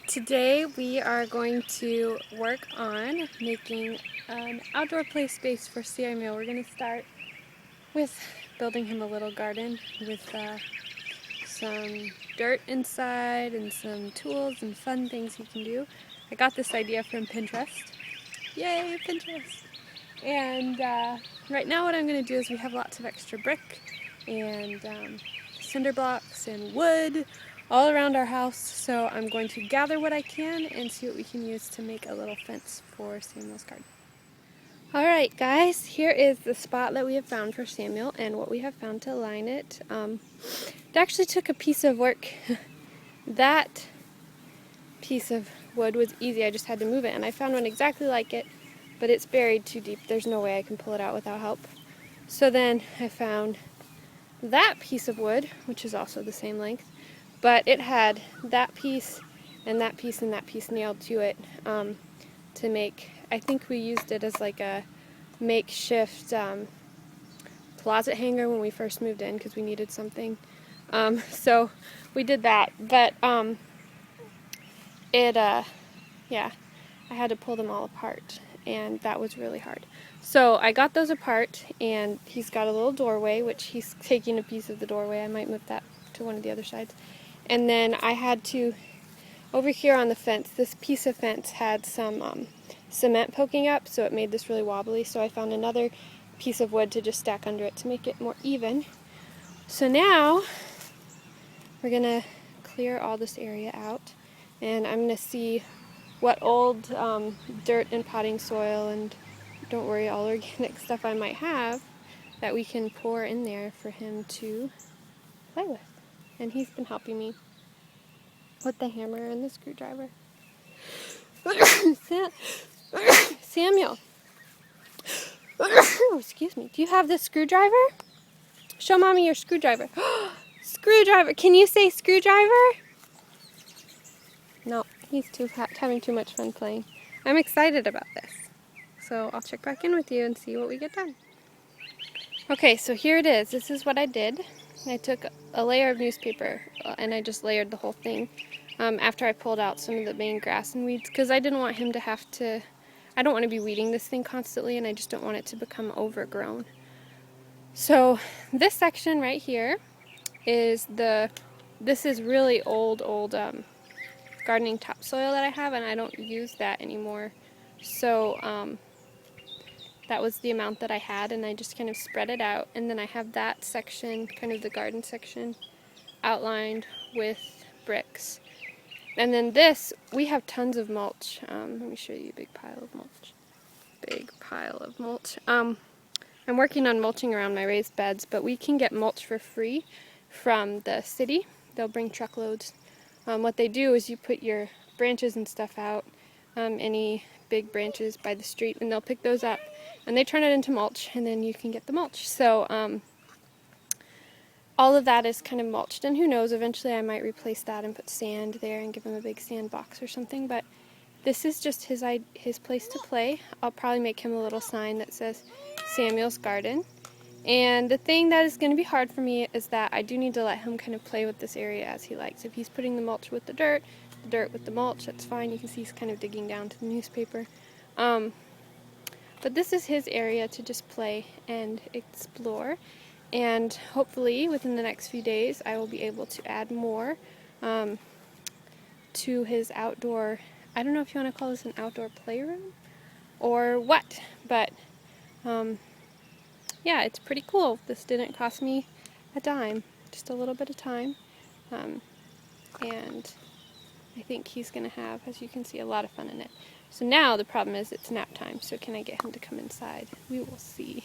Today we are going to work on making an outdoor play space for Samuel. We're going to start with building him a little garden with some dirt inside and some tools and fun things he can do. I got this idea from Pinterest. Yay, Pinterest! And right now what I'm going to do is we have lots of extra brick and cinder blocks and wood all around our house, so I'm going to gather what I can and see what we can use to make a little fence for Samuel's garden. Alright guys, here is the spot that we have found for Samuel and what we have found to line it. It actually took a piece of work. That piece of wood was easy, I just had to move it, and I found one exactly like it, but it's buried too deep. There's no way I can pull it out without help. So then I found that piece of wood, which is also the same length, but it had that piece and that piece and that piece nailed to it to make, I think we used it as like a makeshift closet hanger when we first moved in because we needed something. So we did that, but yeah, I had to pull them all apart, and that was really hard. So I got those apart, and he's got a little doorway, which he's taking a piece of the doorway. I might move that to one of the other sides. And then I had to, over here on the fence, this piece of fence had some cement poking up, so it made this really wobbly. So I found another piece of wood to just stack under it to make it more even. So now we're gonna clear all this area out, and I'm gonna see what old dirt and potting soil and, don't worry, all organic stuff I might have that we can pour in there for him to play with. And he's been helping me with the hammer and the screwdriver. Samuel! Excuse me. Do you have the screwdriver? Show Mommy your screwdriver. Screwdriver! Can you say screwdriver? No, he's having too much fun playing. I'm excited about this. So I'll check back in with you and see what we get done. Okay, so here it is. This is what I did. I took a layer of newspaper and I just layered the whole thing after I pulled out some of the main grass and weeds, because I didn't want him to have to, I don't want to be weeding this thing constantly, and I just don't want it to become overgrown. So this section right here is this is really old gardening topsoil that I have, and I don't use that anymore. So that was the amount that I had, and I just kind of spread it out, and then I have that section, kind of the garden section, outlined with bricks. And then this, we have tons of mulch. Let me show you a big pile of mulch. Big pile of mulch. I'm working on mulching around my raised beds, but we can get mulch for free from the city. They'll bring truckloads. What they do is you put your branches and stuff out, any big branches by the street, and they'll pick those up and they turn it into mulch, and then you can get the mulch. So all of that is kind of mulched, and who knows, eventually I might replace that and put sand there and give him a big sand box or something, but this is just his place to play. I'll probably make him a little sign that says Samuel's Garden. And the thing that is going to be hard for me is that I do need to let him kind of play with this area as he likes. If he's putting the mulch with the dirt with the mulch, that's fine. You can see he's kind of digging down to the newspaper. But this is his area to just play and explore. And hopefully within the next few days I will be able to add more to his outdoor, I don't know if you want to call this an outdoor playroom or what, but yeah, it's pretty cool. This didn't cost me a dime, just a little bit of time, and I think he's going to have, as you can see, a lot of fun in it. So now the problem is it's nap time, so can I get him to come inside? We will see.